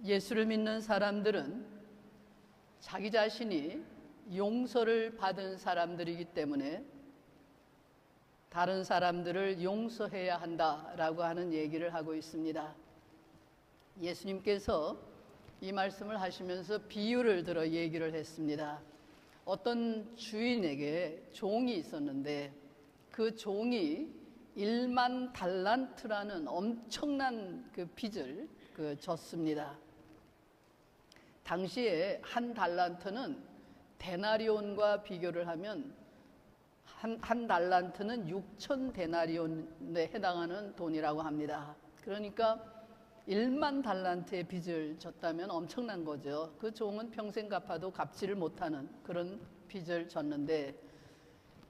예수를 믿는 사람들은 자기 자신이 용서를 받은 사람들이기 때문에 다른 사람들을 용서해야 한다라고 하는 얘기를 하고 있습니다. 예수님께서 이 말씀을 하시면서 비유를 들어 얘기를 했습니다. 어떤 주인에게 종이 있었는데 그 종이 1만 달란트라는 엄청난 그 빚을 졌습니다. 당시에 한 달란트는 데나리온과 비교를 하면 한 달란트는 6천 데나리온에 해당하는 돈이라고 합니다. 그러니까 1만 달란트의 빚을 졌다면 엄청난 거죠. 그 종은 평생 갚아도 갚지를 못하는 그런 빚을 졌는데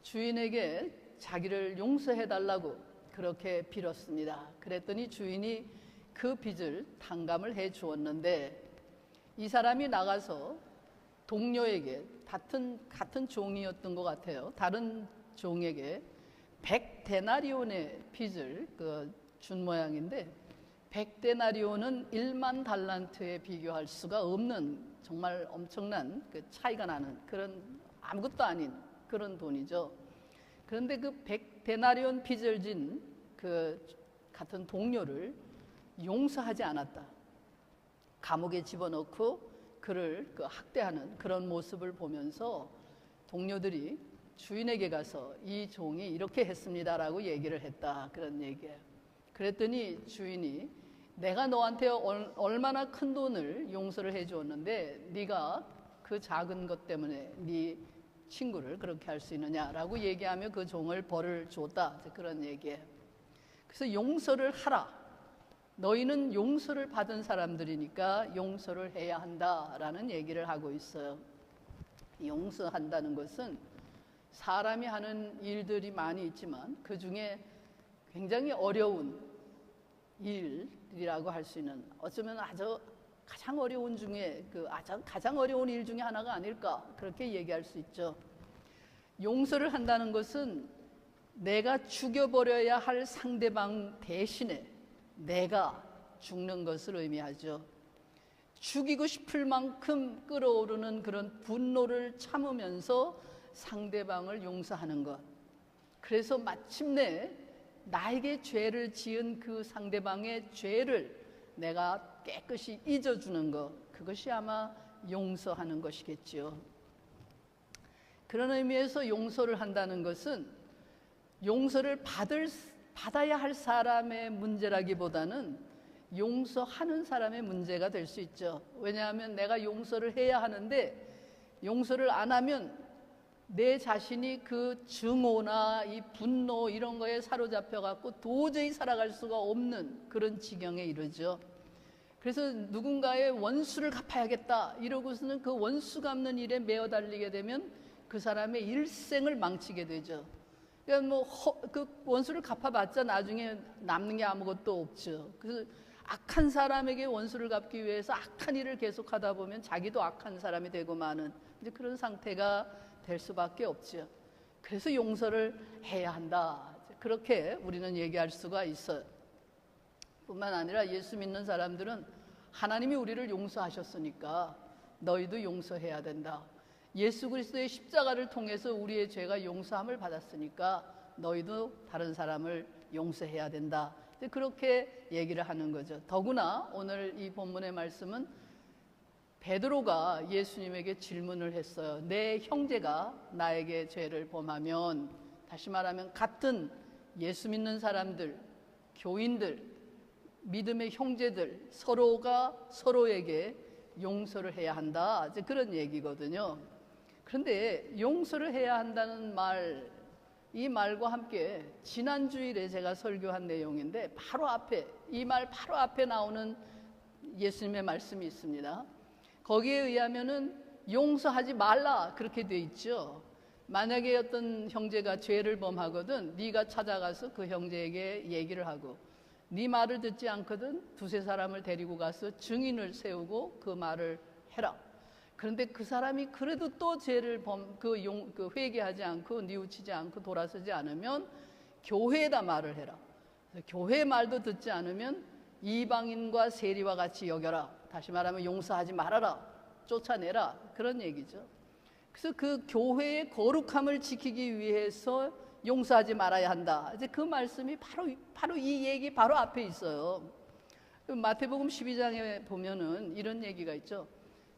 주인에게 자기를 용서해달라고 그렇게 빌었습니다. 그랬더니 주인이 그 빚을 탕감을 해 주었는데 이 사람이 나가서 동료에게 같은 종이었던 것 같아요. 다른 종에게 100데나리온의 빚을 준 모양인데 100데나리온은 1만 달란트에 비교할 수가 없는 정말 엄청난 차이가 나는 그런 아무것도 아닌 그런 돈이죠. 그런데 그 100데나리온 빚을 진 그 같은 동료를 용서하지 않았다. 감옥에 집어넣고 그를 학대하는 그런 모습을 보면서 동료들이 주인에게 가서 이 종이 이렇게 했습니다라고 얘기를 했다. 그런 얘기예요. 그랬더니 주인이 내가 너한테 얼마나 큰 돈을 용서를 해 주었는데 네가 그 작은 것 때문에 네 친구를 그렇게 할 수 있느냐라고 얘기하며 그 종을 벌을 줬다. 그런 얘기예요. 그래서 용서를 하라. 너희는 용서를 받은 사람들이니까 용서를 해야 한다라는 얘기를 하고 있어요. 용서한다는 것은 사람이 하는 일들이 많이 있지만 그 중에 굉장히 어려운 일이라고 할 수 있는 어쩌면 가장 어려운 중에 가장 어려운 일 중에 하나가 아닐까 그렇게 얘기할 수 있죠. 용서를 한다는 것은 내가 죽여버려야 할 상대방 대신에 내가 죽는 것을 의미하죠. 죽이고 싶을 만큼 끓어오르는 그런 분노를 참으면서 상대방을 용서하는 것. 그래서 마침내 나에게 죄를 지은 그 상대방의 죄를 내가 깨끗이 잊어주는 것. 그것이 아마 용서하는 것이겠죠. 그런 의미에서 용서를 한다는 것은 용서를 받아야 할 사람의 문제라기보다는 용서하는 사람의 문제가 될 수 있죠. 왜냐하면 내가 용서를 해야 하는데 용서를 안 하면 내 자신이 그 증오나 이 분노 이런 거에 사로잡혀 갖고 도저히 살아갈 수가 없는 그런 지경에 이르죠. 그래서 누군가의 원수를 갚아야겠다 이러고서는 그 원수 갚는 일에 매어 달리게 되면 그 사람의 일생을 망치게 되죠. 그러니까 그 원수를 갚아봤자 나중에 남는 게 아무것도 없죠. 그래서 악한 사람에게 원수를 갚기 위해서 악한 일을 계속하다 보면 자기도 악한 사람이 되고 마는 이제 그런 상태가 될 수밖에 없죠. 그래서 용서를 해야 한다. 그렇게 우리는 얘기할 수가 있어요. 뿐만 아니라 예수 믿는 사람들은 하나님이 우리를 용서하셨으니까 너희도 용서해야 된다. 예수 그리스도의 십자가를 통해서 우리의 죄가 용서함을 받았으니까 너희도 다른 사람을 용서해야 된다. 그렇게 얘기를 하는 거죠. 더구나 오늘 이 본문의 말씀은 베드로가 예수님에게 질문을 했어요. 내 형제가 나에게 죄를 범하면, 다시 말하면 같은 예수 믿는 사람들, 교인들, 믿음의 형제들 서로가 서로에게 용서를 해야 한다. 이제 그런 얘기거든요. 그런데 용서를 해야 한다는 말, 이 말과 함께 지난 주일에 제가 설교한 내용인데 바로 앞에, 이 말 바로 앞에 나오는 예수님의 말씀이 있습니다. 거기에 의하면은 용서하지 말라 그렇게 돼 있죠. 만약에 어떤 형제가 죄를 범하거든 네가 찾아가서 그 형제에게 얘기를 하고 네 말을 듣지 않거든 두세 사람을 데리고 가서 증인을 세우고 그 말을 해라. 그런데 그 사람이 그래도 또 죄를 회개하지 않고 뉘우치지 않고 돌아서지 않으면 교회에다 말을 해라. 교회 말도 듣지 않으면 이방인과 세리와 같이 여겨라. 다시 말하면 용서하지 말아라. 쫓아내라. 그런 얘기죠. 그래서 그 교회의 거룩함을 지키기 위해서 용서하지 말아야 한다. 이제 그 말씀이 바로 이 얘기 바로 앞에 있어요. 마태복음 12장에 보면은 이런 얘기가 있죠.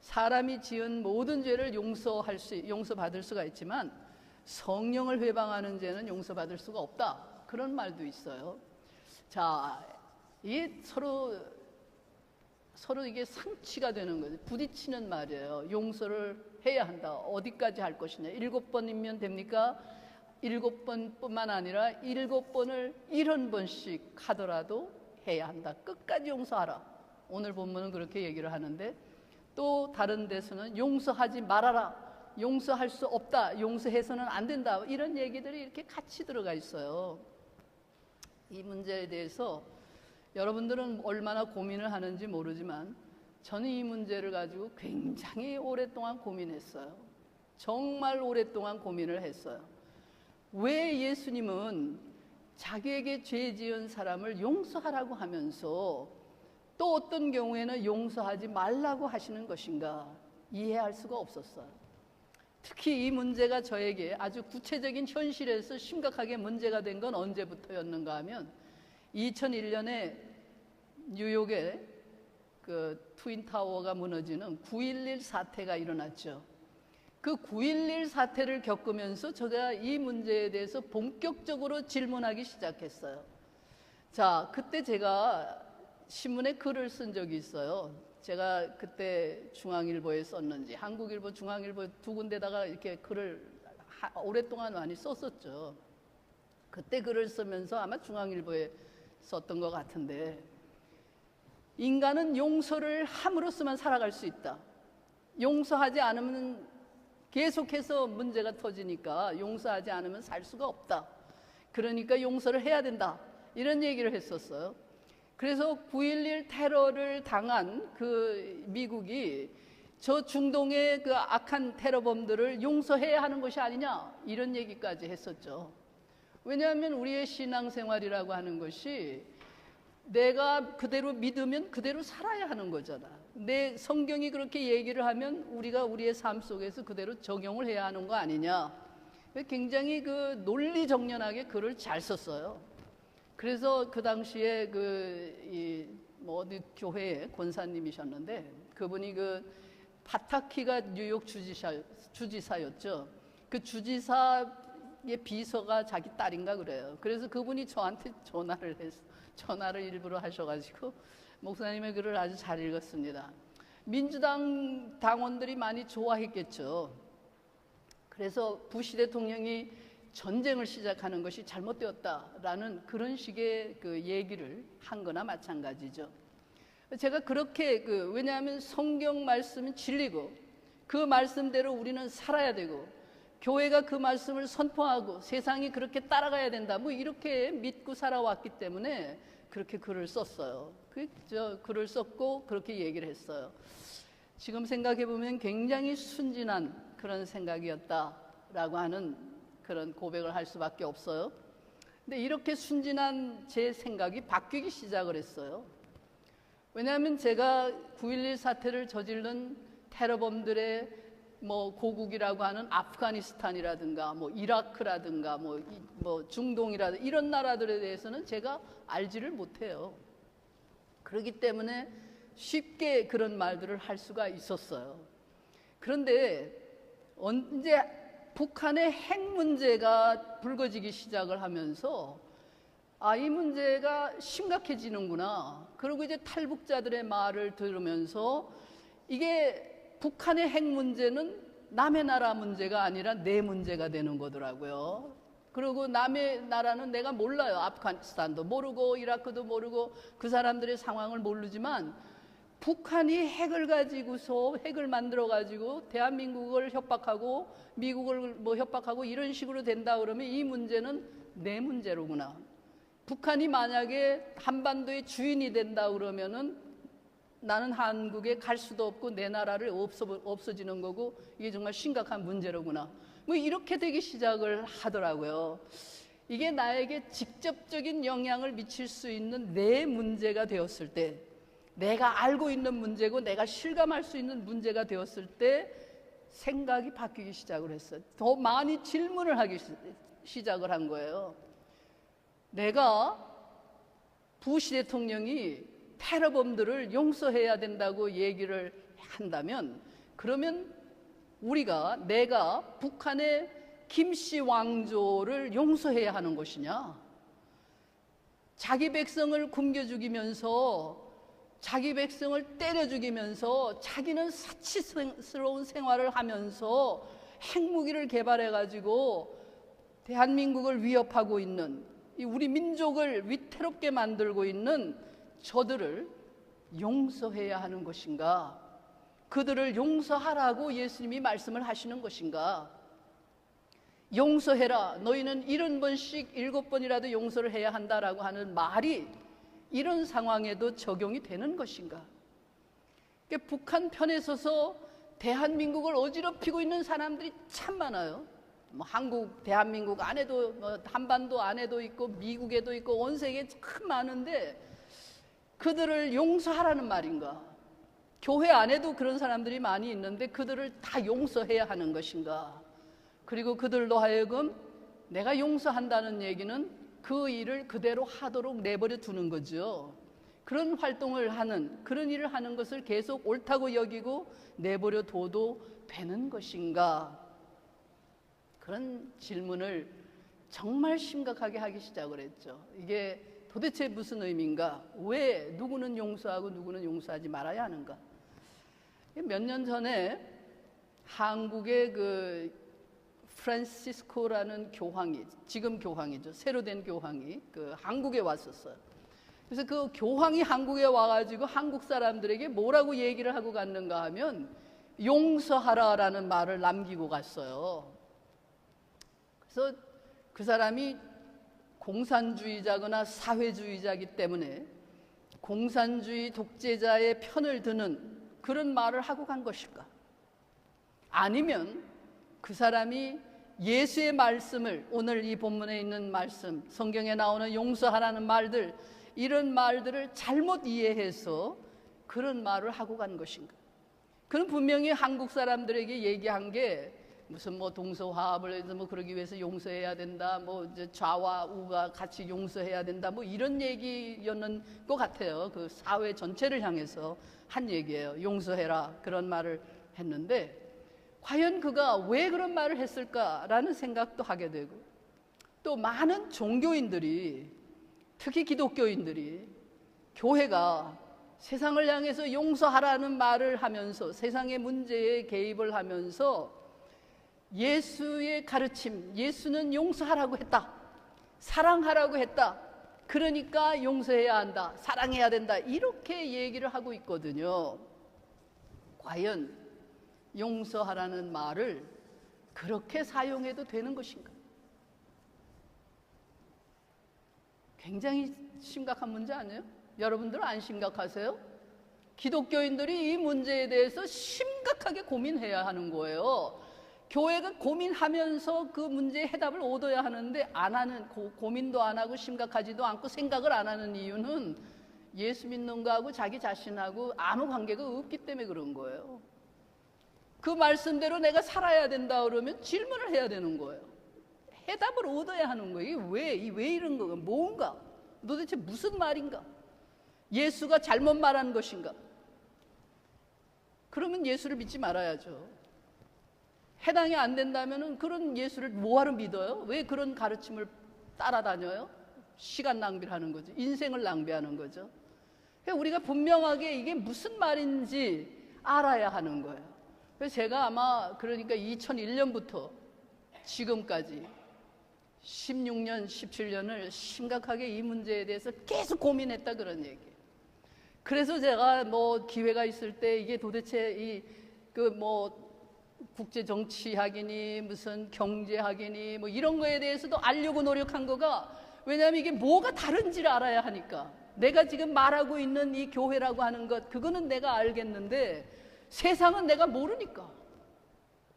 사람이 지은 모든 죄를 용서받을 수가 있지만 성령을 회방하는 죄는 용서받을 수가 없다. 그런 말도 있어요. 자, 이게 서로 이게 상치가 되는 거죠. 부딪히는 말이에요. 용서를 해야 한다. 어디까지 할 것이냐. 7번이면 됩니까? 7번뿐만 아니라 7번을 70번씩 하더라도 해야 한다. 끝까지 용서하라. 오늘 본문은 그렇게 얘기를 하는데, 또 다른 데서는 용서하지 말아라. 용서할 수 없다. 용서해서는 안 된다. 이런 얘기들이 이렇게 같이 들어가 있어요. 이 문제에 대해서 여러분들은 얼마나 고민을 하는지 모르지만 저는 이 문제를 가지고 굉장히 오랫동안 고민했어요. 정말 오랫동안 고민을 했어요. 왜 예수님은 자기에게 죄 지은 사람을 용서하라고 하면서 또 어떤 경우에는 용서하지 말라고 하시는 것인가 이해할 수가 없었어요. 특히 이 문제가 저에게 아주 구체적인 현실에서 심각하게 문제가 된 건 언제부터였는가 하면 2001년에 뉴욕에 그 트윈타워가 무너지는 9.11 사태가 일어났죠. 그 9.11 사태를 겪으면서 제가 이 문제에 대해서 본격적으로 질문하기 시작했어요. 자, 그때 제가 신문에 글을 쓴 적이 있어요. 제가 그때 중앙일보에 썼는지 한국일보, 중앙일보 두 군데다가 이렇게 글을 오랫동안 많이 썼었죠. 그때 글을 쓰면서 아마 중앙일보에 썼던 것 같은데, 인간은 용서를 함으로써만 살아갈 수 있다. 용서하지 않으면 계속해서 문제가 터지니까 용서하지 않으면 살 수가 없다. 그러니까 용서를 해야 된다. 이런 얘기를 했었어요. 그래서 9.11 테러를 당한 그 미국이 저 중동의 그 악한 테러범들을 용서해야 하는 것이 아니냐 이런 얘기까지 했었죠. 왜냐하면 우리의 신앙생활이라고 하는 것이 내가 그대로 믿으면 그대로 살아야 하는 거잖아. 내 성경이 그렇게 얘기를 하면 우리가 우리의 삶 속에서 그대로 적용을 해야 하는 거 아니냐. 굉장히 그 논리정연하게 글을 잘 썼어요. 그래서 그 당시에 어디 교회의 권사님이셨는데 그분이 그 파타키가 뉴욕 주지사였죠. 그 주지사의 비서가 자기 딸인가 그래요. 그래서 그분이 저한테 전화를 일부러 하셔가지고 목사님의 글을 아주 잘 읽었습니다. 민주당 당원들이 많이 좋아했겠죠. 그래서 부시 대통령이 전쟁을 시작하는 것이 잘못되었다라는 그런 식의 그 얘기를 한 거나 마찬가지죠. 제가 그렇게 왜냐하면 성경 말씀은 진리고 그 말씀대로 우리는 살아야 되고 교회가 그 말씀을 선포하고 세상이 그렇게 따라가야 된다. 뭐 이렇게 믿고 살아왔기 때문에 그렇게 글을 썼어요. 글을 썼고 그렇게 얘기를 했어요. 지금 생각해 보면 굉장히 순진한 그런 생각이었다라고 하는 그런 고백을 할 수밖에 없어요. 근데 이렇게 순진한 제 생각이 바뀌기 시작을 했어요. 왜냐하면 제가 9.11 사태를 저지른 테러범들의 고국이라고 하는 아프가니스탄이라든가 이라크라든가 중동이라든가 이런 나라들에 대해서는 제가 알지를 못해요. 그렇기 때문에 쉽게 그런 말들을 할 수가 있었어요. 그런데 언제 북한의 핵 문제가 불거지기 시작을 하면서 이 문제가 심각해지는구나. 그리고 이제 탈북자들의 말을 들으면서 이게 북한의 핵 문제는 남의 나라 문제가 아니라 내 문제가 되는 거더라고요. 그리고 남의 나라는 내가 몰라요. 아프가니스탄도 모르고 이라크도 모르고 그 사람들의 상황을 모르지만 북한이 핵을 가지고서 핵을 만들어 가지고 대한민국을 협박하고 미국을 협박하고 이런 식으로 된다 그러면 이 문제는 내 문제로구나. 북한이 만약에 한반도의 주인이 된다 그러면은 나는 한국에 갈 수도 없고 내 나라를 없어지는 거고 이게 정말 심각한 문제로구나. 이렇게 되기 시작을 하더라고요. 이게 나에게 직접적인 영향을 미칠 수 있는 내 문제가 되었을 때, 내가 알고 있는 문제고 내가 실감할 수 있는 문제가 되었을 때 생각이 바뀌기 시작을 했어요. 더 많이 질문을 하기 시작을 한 거예요. 내가 부시 대통령이 테러범들을 용서해야 된다고 얘기를 한다면, 그러면 내가 북한의 김씨 왕조를 용서해야 하는 것이냐? 자기 백성을 굶겨 죽이면서, 자기 백성을 때려 죽이면서 자기는 사치스러운 생활을 하면서 핵무기를 개발해 가지고 대한민국을 위협하고 있는, 우리 민족을 위태롭게 만들고 있는 저들을 용서해야 하는 것인가? 그들을 용서하라고 예수님이 말씀을 하시는 것인가? 용서해라, 너희는 70번씩 7번이라도 용서를 해야 한다라고 하는 말이 이런 상황에도 적용이 되는 것인가? 그러니까 북한 편에 서서 대한민국을 어지럽히고 있는 사람들이 참 많아요. 대한민국 안에도, 한반도 안에도 있고 미국에도 있고 온 세계에 참 많은데, 그들을 용서하라는 말인가? 교회 안에도 그런 사람들이 많이 있는데 그들을 다 용서해야 하는 것인가? 그리고 그들로 하여금 내가 용서한다는 얘기는 그 일을 그대로 하도록 내버려 두는 거죠. 그런 활동을 하는, 그런 일을 하는 것을 계속 옳다고 여기고 내버려 둬도 되는 것인가? 그런 질문을 정말 심각하게 하기 시작을 했죠. 이게 도대체 무슨 의미인가? 왜 누구는 용서하고 누구는 용서하지 말아야 하는가? 몇 년 전에 한국의 프란시스코라는 교황이, 지금 교황이죠, 새로 된 교황이 한국에 왔었어요. 그래서 그 교황이 한국에 와가지고 한국 사람들에게 뭐라고 얘기를 하고 갔는가 하면 용서하라라는 말을 남기고 갔어요. 그래서 그 사람이 공산주의자거나 사회주의자이기 때문에 공산주의 독재자의 편을 드는 그런 말을 하고 간 것일까? 아니면 그 사람이 예수의 말씀을, 오늘 이 본문에 있는 말씀, 성경에 나오는 용서하라는 말들, 이런 말들을 잘못 이해해서 그런 말을 하고 간 것인가? 그는 분명히 한국 사람들에게 얘기한 게 무슨 동서화합을 해서 그러기 위해서 용서해야 된다, 이제 좌와 우가 같이 용서해야 된다, 이런 얘기였는 것 같아요. 그 사회 전체를 향해서 한 얘기예요. 용서해라, 그런 말을 했는데, 과연 그가 왜 그런 말을 했을까라는 생각도 하게 되고, 또 많은 종교인들이, 특히 기독교인들이, 교회가 세상을 향해서 용서하라는 말을 하면서 세상의 문제에 개입을 하면서 예수의 가르침, 예수는 용서하라고 했다, 사랑하라고 했다, 그러니까 용서해야 한다, 사랑해야 된다, 이렇게 얘기를 하고 있거든요. 과연 용서하라는 말을 그렇게 사용해도 되는 것인가? 굉장히 심각한 문제 아니에요? 여러분들은 안 심각하세요? 기독교인들이 이 문제에 대해서 심각하게 고민해야 하는 거예요. 교회가 고민하면서 그 문제의 해답을 얻어야 하는데 안 하는, 고민도 안 하고 심각하지도 않고 생각을 안 하는 이유는 예수 믿는 거하고 자기 자신하고 아무 관계가 없기 때문에 그런 거예요. 그 말씀대로 내가 살아야 된다 그러면 질문을 해야 되는 거예요. 해답을 얻어야 하는 거예요. 이게 왜 이런 거가 뭔가? 도대체 무슨 말인가? 예수가 잘못 말한 것인가? 그러면 예수를 믿지 말아야죠. 해당이 안 된다면 그런 예수를 뭐하러 믿어요? 왜 그런 가르침을 따라다녀요? 시간 낭비를 하는 거죠. 인생을 낭비하는 거죠. 우리가 분명하게 이게 무슨 말인지 알아야 하는 거예요. 그래서 제가 아마 그러니까 2001년부터 지금까지 16년, 17년을 심각하게 이 문제에 대해서 계속 고민했다, 그런 얘기예요. 그래서 제가 기회가 있을 때 이게 도대체 국제 정치학이니 무슨 경제학이니 이런 거에 대해서도 알려고 노력한 거가, 왜냐하면 이게 뭐가 다른지를 알아야 하니까. 내가 지금 말하고 있는 이 교회라고 하는 것, 그거는 내가 알겠는데 세상은 내가 모르니까.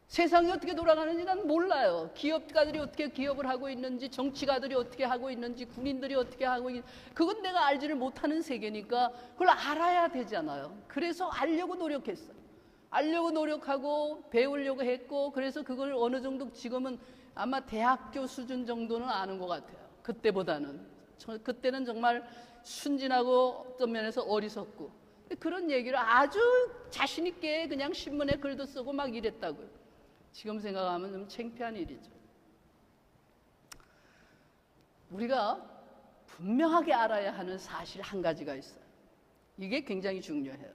세상이 어떻게 돌아가는지 난 몰라요. 기업가들이 어떻게 기업을 하고 있는지, 정치가들이 어떻게 하고 있는지, 군인들이 어떻게 하고 있는지, 그건 내가 알지를 못하는 세계니까 그걸 알아야 되잖아요. 그래서 알려고 노력했어요. 알려고 노력하고 배우려고 했고, 그래서 그걸 어느 정도 지금은 아마 대학교 수준 정도는 아는 것 같아요. 그때보다는. 그때는 정말 순진하고 어떤 면에서 어리석고, 그런 얘기를 아주 자신 있게 그냥 신문에 글도 쓰고 막 이랬다고요. 지금 생각하면 좀 창피한 일이죠. 우리가 분명하게 알아야 하는 사실 한 가지가 있어요. 이게 굉장히 중요해요.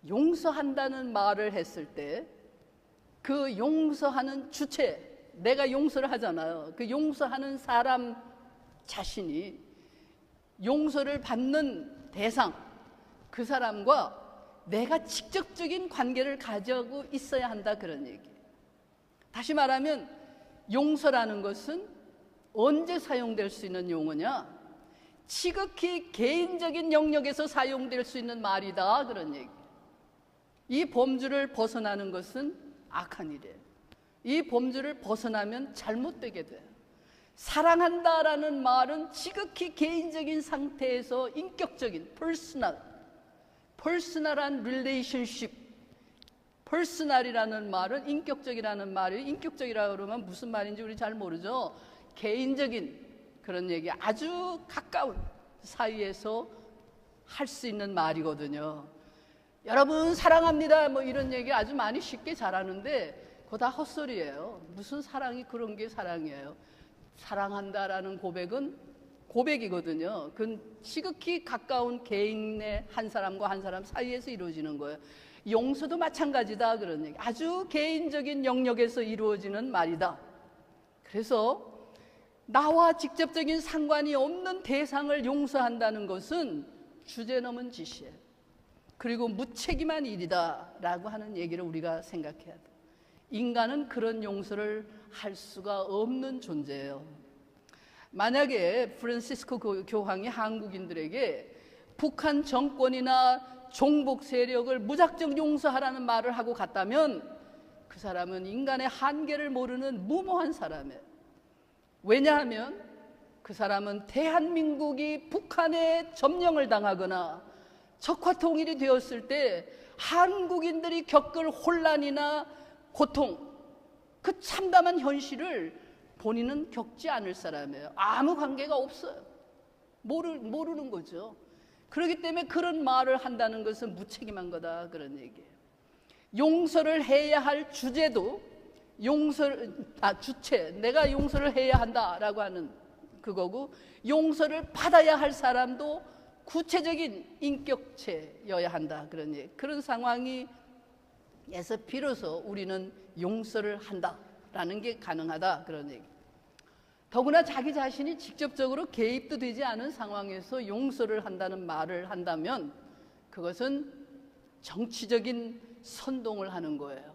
용서한다는 말을 했을 때 그 용서하는 주체, 내가 용서를 하잖아요. 그 용서하는 사람 자신이 용서를 받는 대상, 그 사람과 내가 직접적인 관계를 가지고 있어야 한다, 그런 얘기예요. 다시 말하면 용서라는 것은 언제 사용될 수 있는 용어냐? 지극히 개인적인 영역에서 사용될 수 있는 말이다, 그런 얘기예요. 이 범주를 벗어나는 것은 악한 일이에요. 이 범주를 벗어나면 잘못되게 돼요. 사랑한다라는 말은 지극히 개인적인 상태에서 인격적인 퍼스널한 릴레이션십, 퍼스널이라는 말은 인격적이라는 말이, 인격적이라고 그러면 무슨 말인지 우리 잘 모르죠. 개인적인 그런 얘기, 아주 가까운 사이에서 할 수 있는 말이거든요. 여러분 사랑합니다 뭐 이런 얘기 아주 많이 쉽게 잘하는데 그거 다 헛소리예요. 무슨 사랑이 그런 게 사랑이에요. 사랑한다라는 고백은 고백이거든요. 그건 지극히 가까운 개인의 한 사람과 한 사람 사이에서 이루어지는 거예요. 용서도 마찬가지다, 그런 얘기. 아주 개인적인 영역에서 이루어지는 말이다. 그래서 나와 직접적인 상관이 없는 대상을 용서한다는 것은 주제넘은 짓이에요. 그리고 무책임한 일이다 라고 하는 얘기를 우리가 생각해야 돼요. 인간은 그런 용서를 할 수가 없는 존재예요. 만약에 프란시스코 교황이 한국인들에게 북한 정권이나 종북 세력을 무작정 용서하라는 말을 하고 갔다면 그 사람은 인간의 한계를 모르는 무모한 사람이에요. 왜냐하면 그 사람은 대한민국이 북한에 점령을 당하거나 적화 통일이 되었을 때 한국인들이 겪을 혼란이나 고통, 그 참담한 현실을 본인은 겪지 않을 사람이에요. 아무 관계가 없어요. 모르는 거죠. 그렇기 때문에 그런 말을 한다는 것은 무책임한 거다, 그런 얘기예요. 용서를 해야 할 주제도 주체, 내가 용서를 해야 한다라고 하는 그거고, 용서를 받아야 할 사람도 구체적인 인격체여야 한다, 그런 얘기. 그런 상황에서 비로소 우리는 용서를 한다라는 게 가능하다, 그런 얘기. 더구나 자기 자신이 직접적으로 개입도 되지 않은 상황에서 용서를 한다는 말을 한다면 그것은 정치적인 선동을 하는 거예요.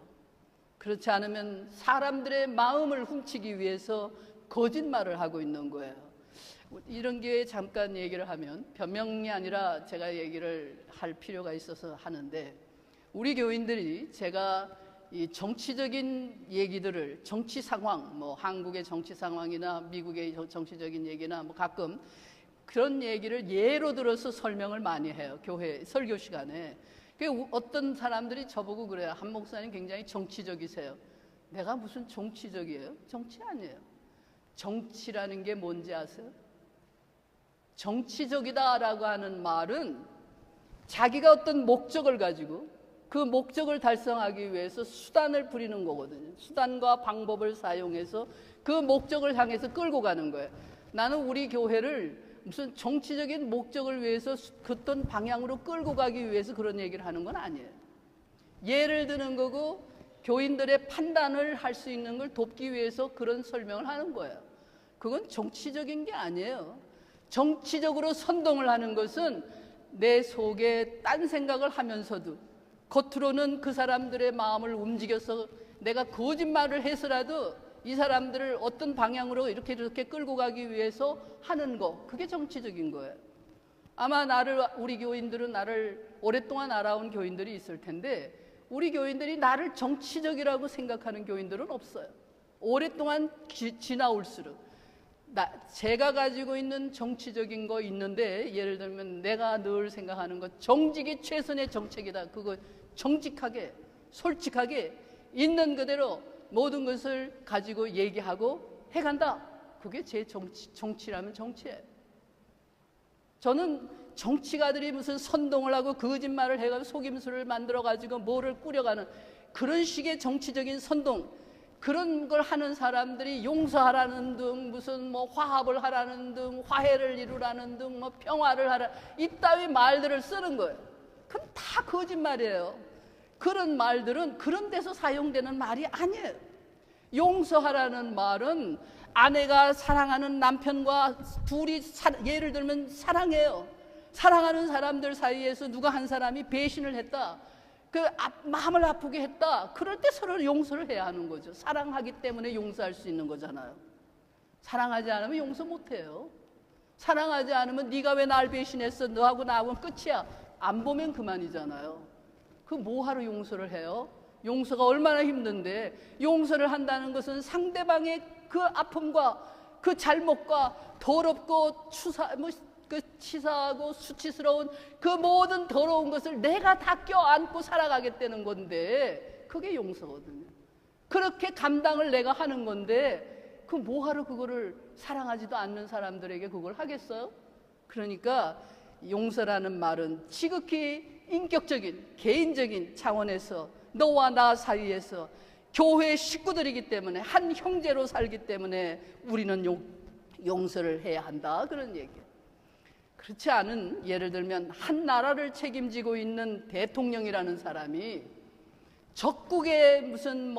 그렇지 않으면 사람들의 마음을 훔치기 위해서 거짓말을 하고 있는 거예요. 이런 기회에 잠깐 얘기를 하면, 변명이 아니라 제가 얘기를 할 필요가 있어서 하는데, 우리 교인들이 제가 이 정치적인 얘기들을, 정치 상황, 뭐 한국의 정치 상황이나 미국의 정치적인 얘기나 뭐 가끔 그런 얘기를 예로 들어서 설명을 많이 해요. 교회 설교 시간에. 어떤 사람들이 저보고 그래요. 한 목사님 굉장히 정치적이세요. 내가 무슨 정치적이에요? 정치 아니에요. 정치라는 게 뭔지 아세요? 정치적이다라고 하는 말은 자기가 어떤 목적을 가지고 그 목적을 달성하기 위해서 수단을 부리는 거거든요. 수단과 방법을 사용해서 그 목적을 향해서 끌고 가는 거예요. 나는 우리 교회를 무슨 정치적인 목적을 위해서 어떤 방향으로 끌고 가기 위해서 그런 얘기를 하는 건 아니에요. 예를 드는 거고, 교인들의 판단을 할 수 있는 걸 돕기 위해서 그런 설명을 하는 거예요. 그건 정치적인 게 아니에요. 정치적으로 선동을 하는 것은 내 속에 딴 생각을 하면서도 겉으로는 그 사람들의 마음을 움직여서 내가 거짓말을 해서라도 이 사람들을 어떤 방향으로 이렇게 끌고 가기 위해서 하는 거, 그게 정치적인 거예요. 아마 우리 교인들은 나를 오랫동안 알아온 교인들이 있을 텐데, 우리 교인들이 나를 정치적이라고 생각하는 교인들은 없어요. 오랫동안 지나올수록 제가 가지고 있는 정치적인 거 있는데, 예를 들면 내가 늘 생각하는 것, 정직이 최선의 정책이다. 그거 정직하게 솔직하게 있는 그대로 모든 것을 가지고 얘기하고 해간다. 그게 제 정치라면 정치예요. 저는 정치가들이 무슨 선동을 하고 거짓말을 해가지고 속임수를 만들어가지고 뭐를 꾸려가는 그런 식의 정치적인 선동, 그런 걸 하는 사람들이 용서하라는 등, 무슨 뭐 화합을 하라는 등, 화해를 이루라는 등, 뭐 평화를 하라, 이따위 말들을 쓰는 거예요. 그건 다 거짓말이에요. 그런 말들은 그런 데서 사용되는 말이 아니에요. 용서하라는 말은 아내가 사랑하는 남편과 둘이 예를 들면 사랑해요. 사랑하는 사람들 사이에서 누가 한 사람이 배신을 했다, 마음을 아프게 했다, 그럴 때 서로 용서를 해야 하는 거죠. 사랑하기 때문에 용서할 수 있는 거잖아요. 사랑하지 않으면 용서 못해요. 사랑하지 않으면 네가 왜 날 배신했어, 너하고 나하고는 끝이야, 안 보면 그만이잖아요. 그 뭐하러 용서를 해요? 용서가 얼마나 힘든데. 용서를 한다는 것은 상대방의 그 아픔과 그 잘못과 더럽고 치사하고 수치스러운 그 모든 더러운 것을 내가 다 껴안고 살아가겠다는 건데, 그게 용서거든요. 그렇게 감당을 내가 하는 건데, 그 뭐하러 그거를 사랑하지도 않는 사람들에게 그걸 하겠어요? 그러니까 용서라는 말은 지극히 인격적인 개인적인 차원에서 너와 나 사이에서 교회 식구들이기 때문에, 한 형제로 살기 때문에 우리는 용서를 해야 한다, 그런 얘기예요. 그렇지 않은, 예를 들면 한 나라를 책임지고 있는 대통령이라는 사람이 적국에 무슨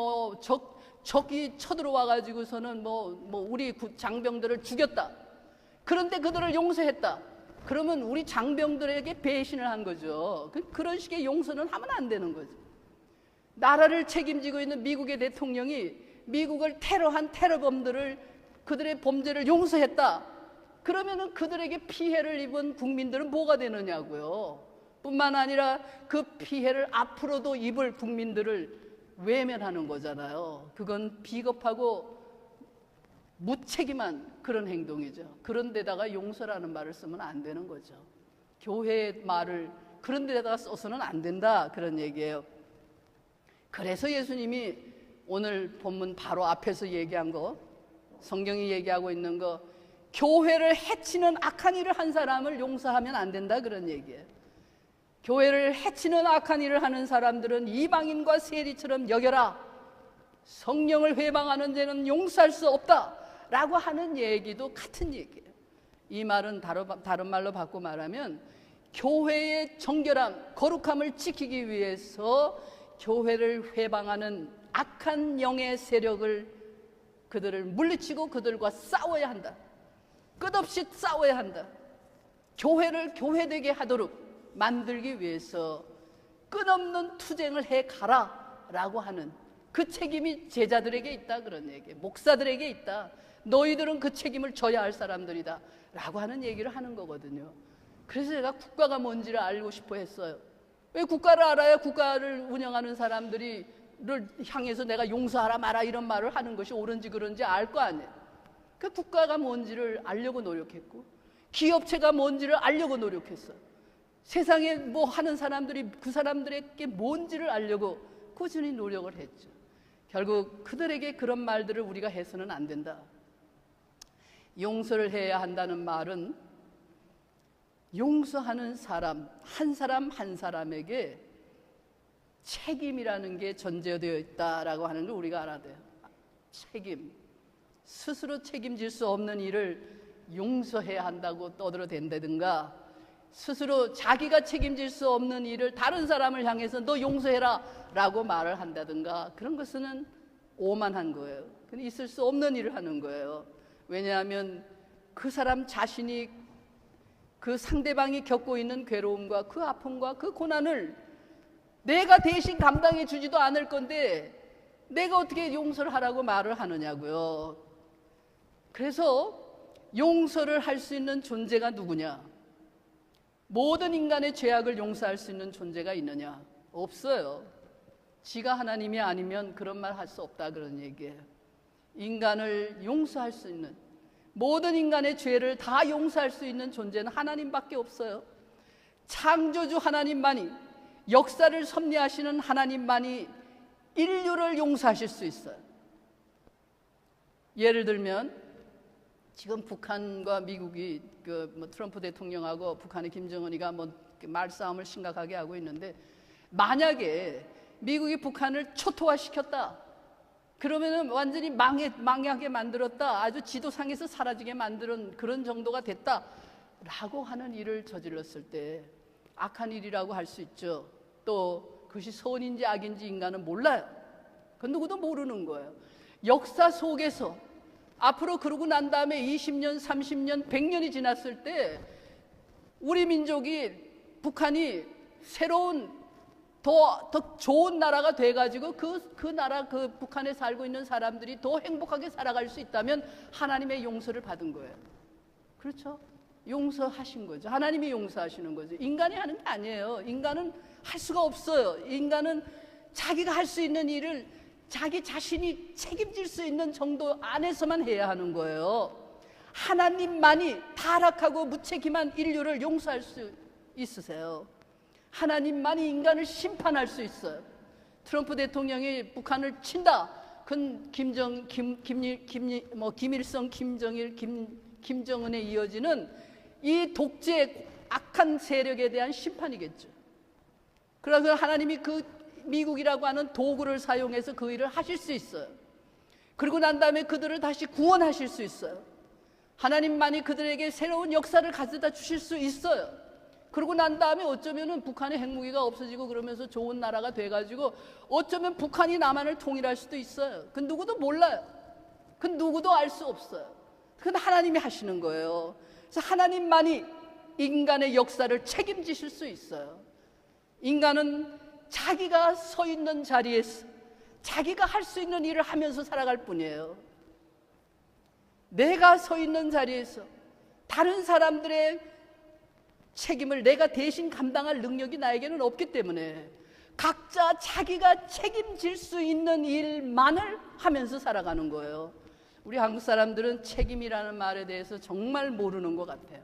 적이 쳐들어와 가지고서는 우리 장병들을 죽였다, 그런데 그들을 용서했다, 그러면 우리 장병들에게 배신을 한 거죠. 그런 식의 용서는 하면 안 되는 거죠. 나라를 책임지고 있는 미국의 대통령이 미국을 테러한 테러범들을, 그들의 범죄를 용서했다, 그러면은 그들에게 피해를 입은 국민들은 뭐가 되느냐고요. 뿐만 아니라 그 피해를 앞으로도 입을 국민들을 외면하는 거잖아요. 그건 비겁하고 무책임한 그런 행동이죠. 그런데다가 용서라는 말을 쓰면 안 되는 거죠. 교회의 말을 그런 데다가 써서는 안 된다, 그런 얘기예요. 그래서 예수님이 오늘 본문 바로 앞에서 얘기한 거, 성경이 얘기하고 있는 거, 교회를 해치는 악한 일을 한 사람을 용서하면 안 된다, 그런 얘기예요. 교회를 해치는 악한 일을 하는 사람들은 이방인과 세리처럼 여겨라, 성령을 회방하는 자는 용서할 수 없다 라고 하는 얘기도 같은 얘기예요. 이 말은 다른 말로 바꿔 말하면, 교회의 정결함, 거룩함을 지키기 위해서 교회를 회방하는 악한 영의 세력을, 그들을 물리치고 그들과 싸워야 한다. 끝없이 싸워야 한다. 교회를 교회되게 하도록 만들기 위해서 끝없는 투쟁을 해가라 라고 하는 그 책임이 제자들에게 있다, 그런 얘기예요. 목사들에게 있다. 너희들은 그 책임을 져야 할 사람들이다 라고 하는 얘기를 하는 거거든요. 그래서 제가 국가가 뭔지를 알고 싶어 했어요. 왜 국가를 알아야 국가를 운영하는 사람들을 향해서 내가 용서하라 마라 이런 말을 하는 것이 옳은지 그런지 알 거 아니에요. 그 국가가 뭔지를 알려고 노력했고, 기업체가 뭔지를 알려고 노력했어요. 세상에 뭐 하는 사람들이 그 사람들에게 뭔지를 알려고 꾸준히 노력을 했죠. 결국 그들에게 그런 말들을 우리가 해서는 안 된다. 용서를 해야 한다는 말은 용서하는 사람 한 사람에게 책임이라는 게 전제되어 있다라고 하는 걸 우리가 알아야 돼요. 책임. 스스로 책임질 수 없는 일을 용서해야 한다고 떠들어댄다든가, 스스로 자기가 책임질 수 없는 일을 다른 사람을 향해서 너 용서해라 라고 말을 한다든가, 그런 것은 오만한 거예요. 있을 수 없는 일을 하는 거예요. 왜냐하면 그 사람 자신이, 그 상대방이 겪고 있는 괴로움과 그 아픔과 그 고난을 내가 대신 감당해 주지도 않을 건데 내가 어떻게 용서를 하라고 말을 하느냐고요. 그래서 용서를 할 수 있는 존재가 누구냐? 모든 인간의 죄악을 용서할 수 있는 존재가 있느냐? 없어요. 지가 하나님이 아니면 그런 말 할 수 없다, 그런 얘기예요. 인간을 용서할 수 있는, 모든 인간의 죄를 다 용서할 수 있는 존재는 하나님밖에 없어요. 창조주 하나님만이, 역사를 섭리하시는 하나님만이 인류를 용서하실 수 있어요. 예를 들면 지금 북한과 미국이 트럼프 대통령하고 북한의 김정은이가 말싸움을 심각하게 하고 있는데, 만약에 미국이 북한을 초토화시켰다, 그러면은 완전히 망하게 만들었다, 아주 지도상에서 사라지게 만드는 그런 정도가 됐다라고 하는 일을 저질렀을 때 악한 일이라고 할 수 있죠. 또 그것이 선인지 악인지 인간은 몰라요. 그 누구도 모르는 거예요. 역사 속에서 앞으로 그러고 난 다음에 20년, 30년, 100년이 지났을 때 우리 민족이, 북한이 새로운 더 좋은 나라가 돼가지고 그 나라, 그 북한에 살고 있는 사람들이 더 행복하게 살아갈 수 있다면 하나님의 용서를 받은 거예요. 그렇죠? 용서하신 거죠. 하나님이 용서하시는 거죠. 인간이 하는 게 아니에요. 인간은 할 수가 없어요. 인간은 자기가 할 수 있는 일을 자기 자신이 책임질 수 있는 정도 안에서만 해야 하는 거예요. 하나님만이 타락하고 무책임한 인류를 용서할 수 있으세요. 하나님만이 인간을 심판할 수 있어요. 트럼프 대통령이 북한을 친다, 그건 김일성, 김정일, 김정은에 이어지는 이 독재 악한 세력에 대한 심판이겠죠. 그래서 하나님이 그 미국이라고 하는 도구를 사용해서 그 일을 하실 수 있어요. 그리고 난 다음에 그들을 다시 구원하실 수 있어요. 하나님만이 그들에게 새로운 역사를 가져다 주실 수 있어요. 그러고 난 다음에 어쩌면은 북한의 핵무기가 없어지고 그러면서 좋은 나라가 돼가지고 어쩌면 북한이 남한을 통일할 수도 있어요. 그 누구도 몰라요. 그 누구도 알 수 없어요. 그건 하나님이 하시는 거예요. 그래서 하나님만이 인간의 역사를 책임지실 수 있어요. 인간은 자기가 서 있는 자리에서 자기가 할 수 있는 일을 하면서 살아갈 뿐이에요. 내가 서 있는 자리에서 다른 사람들의 책임을 내가 대신 감당할 능력이 나에게는 없기 때문에 각자 자기가 책임질 수 있는 일만을 하면서 살아가는 거예요. 우리 한국 사람들은 책임이라는 말에 대해서 정말 모르는 것 같아요.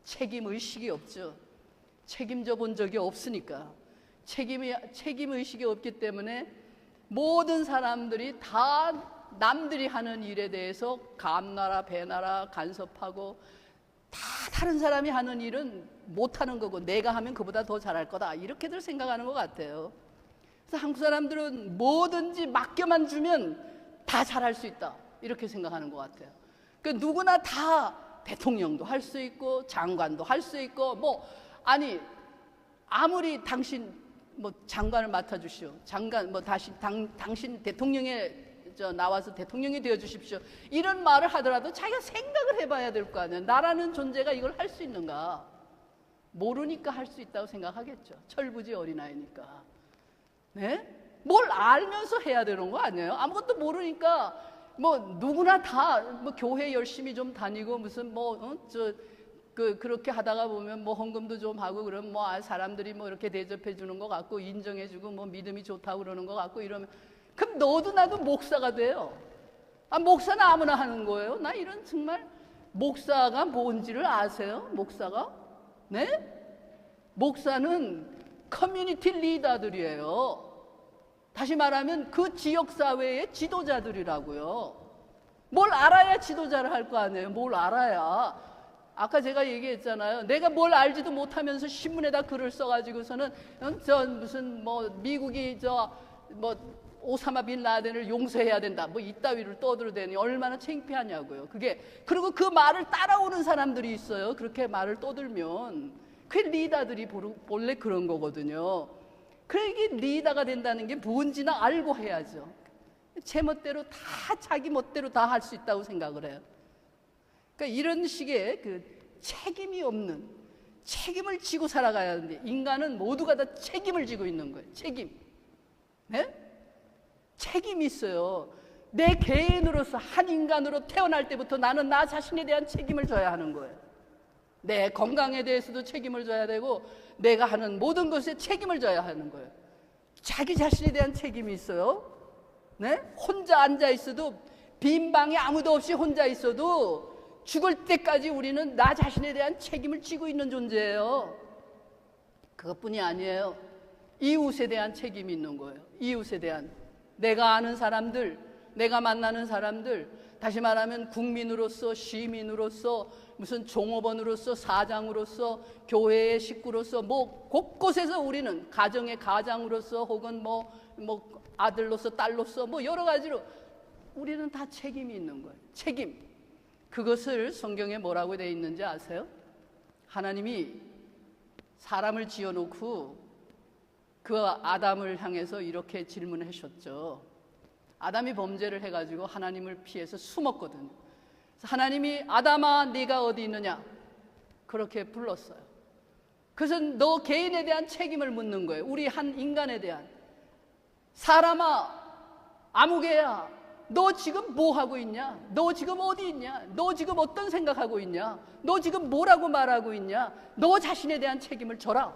책임 의식이 없죠. 책임져 본 적이 없으니까. 책임 의식이 없기 때문에 모든 사람들이 다 남들이 하는 일에 대해서 감나라 배나라 간섭하고, 다 다른 사람이 하는 일은 못하는 거고 내가 하면 그보다 더 잘할 거다, 이렇게들 생각하는 것 같아요. 그래서 한국 사람들은 뭐든지 맡겨만 주면 다 잘할 수 있다, 이렇게 생각하는 것 같아요. 그러니까 누구나 다 대통령도 할 수 있고 장관도 할 수 있고, 아무리 당신 장관을 맡아주시오, 장관 당신 대통령에 나와서 대통령이 되어 주십시오, 이런 말을 하더라도 자기가 생각을 해봐야 될 거 아니에요. 나라는 존재가 이걸 할 수 있는가? 모르니까 할 수 있다고 생각하겠죠. 철부지 어린아이니까. 네? 뭘 알면서 해야 되는 거 아니에요? 아무것도 모르니까 누구나 다 교회 열심히 좀 다니고 무슨 그렇게 하다가 보면 헌금도 좀 하고 그러면 사람들이 이렇게 대접해 주는 것 같고 인정해 주고 믿음이 좋다고 그러는 것 같고 이러면, 그럼 너도 나도 목사가 돼요. 목사는 아무나 하는 거예요. 나 이런 정말, 목사가 뭔지를 아세요? 목사가? 네? 목사는 커뮤니티 리더들이에요. 다시 말하면 그 지역사회의 지도자들이라고요. 뭘 알아야 지도자를 할 거 아니에요. 뭘 알아야. 아까 제가 얘기했잖아요. 내가 뭘 알지도 못하면서 신문에다 글을 써가지고서는 미국이 오사마 빈 라덴을 용서해야 된다, 이따위를 떠들어대니 얼마나 창피하냐고요. 그리고 그 말을 따라오는 사람들이 있어요. 그렇게 말을 떠들면 그게 리더들이 본래 그런 거거든요. 그게 리더가 된다는 게 뭔지나 알고 해야죠. 제 멋대로 다 자기 멋대로 다 할 수 있다고 생각을 해요. 그러니까 이런 식의 책임이 없는, 책임을 지고 살아가야 하는데 인간은 모두가 다 책임을 지고 있는 거예요. 책임. 네? 책임이 있어요. 내 개인으로서 한 인간으로 태어날 때부터 나는 나 자신에 대한 책임을 져야 하는 거예요. 내 건강에 대해서도 책임을 져야 되고 내가 하는 모든 것에 책임을 져야 하는 거예요. 자기 자신에 대한 책임이 있어요. 네? 혼자 앉아 있어도, 빈 방에 아무도 없이 혼자 있어도 죽을 때까지 우리는 나 자신에 대한 책임을 지고 있는 존재예요. 그것뿐이 아니에요. 이웃에 대한 책임이 있는 거예요. 이웃에 대한, 내가 아는 사람들, 내가 만나는 사람들, 다시 말하면 국민으로서, 시민으로서, 무슨 종업원으로서, 사장으로서, 교회의 식구로서, 뭐 곳곳에서 우리는 가정의 가장으로서, 혹은 뭐 아들로서, 딸로서, 뭐 여러 가지로 우리는 다 책임이 있는 거예요. 책임. 그것을 성경에 뭐라고 되어 있는지 아세요? 하나님이 사람을 지어놓고 그 아담을 향해서 이렇게 질문을 하셨죠. 아담이 범죄를 해가지고 하나님을 피해서 숨었거든요. 그래서 하나님이 아담아 네가 어디 있느냐 그렇게 불렀어요. 그래서 너 개인에 대한 책임을 묻는 거예요. 우리 한 인간에 대한. 사람아, 아무개야, 너 지금 뭐 하고 있냐? 너 지금 어디 있냐? 너 지금 어떤 생각하고 있냐? 너 지금 뭐라고 말하고 있냐? 너 자신에 대한 책임을 져라.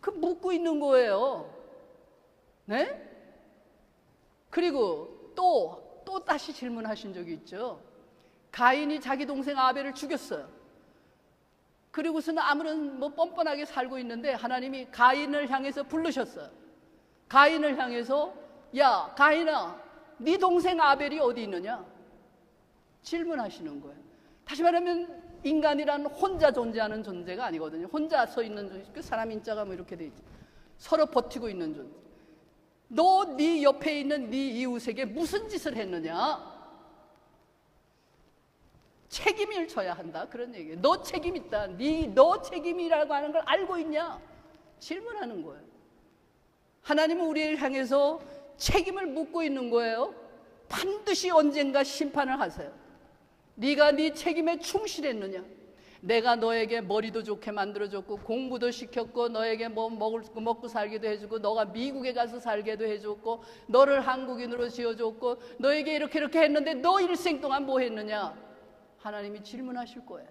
그 묻고 있는 거예요. 네? 그리고 또 다시 질문하신 적이 있죠. 가인이 자기 동생 아벨을 죽였어요. 그리고서는 아무런 뻔뻔하게 살고 있는데 하나님이 가인을 향해서 부르셨어요. 가인을 향해서 야 가인아, 네 동생 아벨이 어디 있느냐? 질문하시는 거예요. 다시 말하면 인간이란 혼자 존재하는 존재가 아니거든요. 혼자 서 있는 존재. 그 사람 인자가 뭐 이렇게 돼 있지. 서로 버티고 있는 존재. 너 네 옆에 있는 네 이웃에게 무슨 짓을 했느냐? 책임을 져야 한다. 그런 얘기예요. 너 책임 있다. 너 책임이라고 하는 걸 알고 있냐? 질문하는 거예요. 하나님은 우리를 향해서 책임을 묻고 있는 거예요. 반드시 언젠가 심판을 하세요. 네가 네 책임에 충실했느냐? 내가 너에게 머리도 좋게 만들어줬고 공부도 시켰고 너에게 뭐 먹고 살기도 해주고 너가 미국에 가서 살게도 해줬고 너를 한국인으로 지어줬고 너에게 이렇게 했는데 너 일생 동안 뭐 했느냐? 하나님이 질문하실 거예요.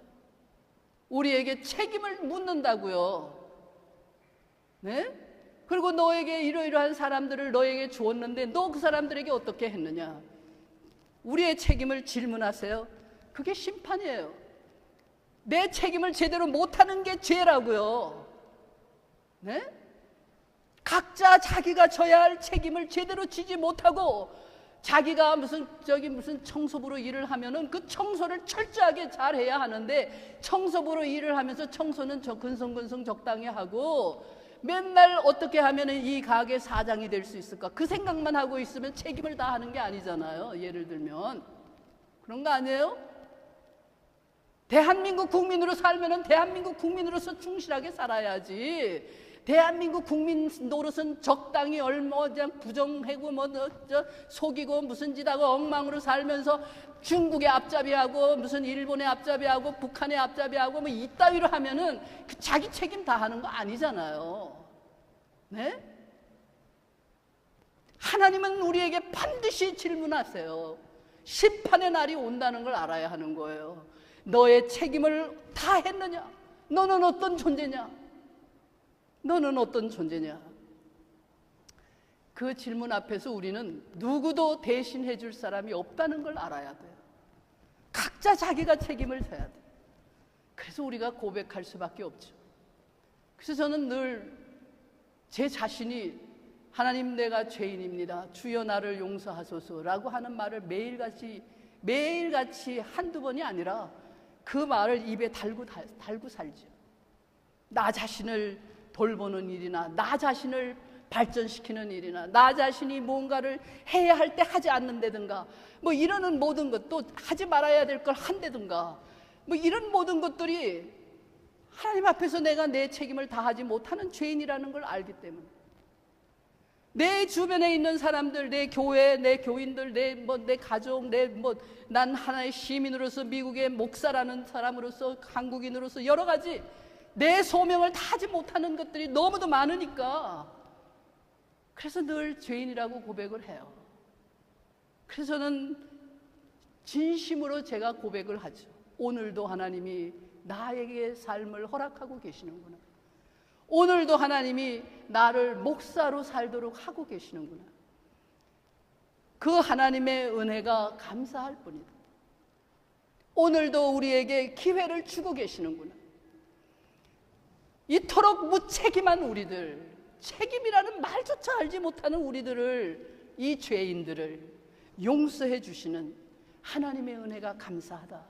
우리에게 책임을 묻는다고요. 네? 그리고 너에게 이러이러한 사람들을 너에게 주었는데 너 그 사람들에게 어떻게 했느냐? 우리의 책임을 질문하세요. 그게 심판이에요. 내 책임을 제대로 못하는 게 죄라고요. 네? 각자 자기가 져야 할 책임을 제대로 지지 못하고 자기가 무슨 청소부로 일을 하면은 그 청소를 철저하게 잘 해야 하는데 청소부로 일을 하면서 청소는 근성근성 적당히 하고 맨날 어떻게 하면은 이 가게 사장이 될 수 있을까? 그 생각만 하고 있으면 책임을 다 하는 게 아니잖아요. 예를 들면 그런 거 아니에요? 대한민국 국민으로 살면은 대한민국 국민으로서 충실하게 살아야지. 대한민국 국민 노릇은 적당히 부정하고 속이고 무슨 짓하고 엉망으로 살면서 중국의 앞잡이하고 무슨 일본의 앞잡이하고 북한의 앞잡이하고 뭐 이따위로 하면은 그 자기 책임 다 하는 거 아니잖아요. 네? 하나님은 우리에게 반드시 질문하세요. 심판의 날이 온다는 걸 알아야 하는 거예요. 너의 책임을 다 했느냐? 너는 어떤 존재냐? 너는 어떤 존재냐? 그 질문 앞에서 우리는 누구도 대신해 줄 사람이 없다는 걸 알아야 돼요. 각자 자기가 책임을 져야 돼요. 그래서 우리가 고백할 수밖에 없죠. 그래서 저는 늘 제 자신이 하나님 내가 죄인입니다. 주여 나를 용서하소서라고 하는 말을 매일같이 한두 번이 아니라 그 말을 입에 달고 살죠. 나 자신을 돌보는 일이나 나 자신을 발전시키는 일이나 나 자신이 뭔가를 해야 할 때 하지 않는다든가 뭐 이러는 모든 것도 하지 말아야 될 걸 한다든가 뭐 이런 모든 것들이 하나님 앞에서 내가 내 책임을 다하지 못하는 죄인이라는 걸 알기 때문에 내 주변에 있는 사람들, 내 교회, 내 교인들, 내 가족, 난 하나의 시민으로서 미국의 목사라는 사람으로서 한국인으로서 여러 가지 내 소명을 다하지 못하는 것들이 너무도 많으니까 그래서 늘 죄인이라고 고백을 해요. 그래서 저는 진심으로 제가 고백을 하죠. 오늘도 하나님이 나에게 삶을 허락하고 계시는구나. 오늘도 하나님이 나를 목사로 살도록 하고 계시는구나. 그 하나님의 은혜가 감사할 뿐이다. 오늘도 우리에게 기회를 주고 계시는구나. 이토록 무책임한 우리들, 책임이라는 말조차 알지 못하는 우리들을, 이 죄인들을 용서해 주시는 하나님의 은혜가 감사하다.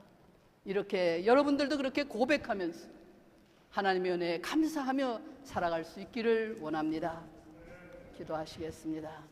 이렇게 여러분들도 그렇게 고백하면서 하나님의 은혜에 감사하며 살아갈 수 있기를 원합니다. 기도하시겠습니다.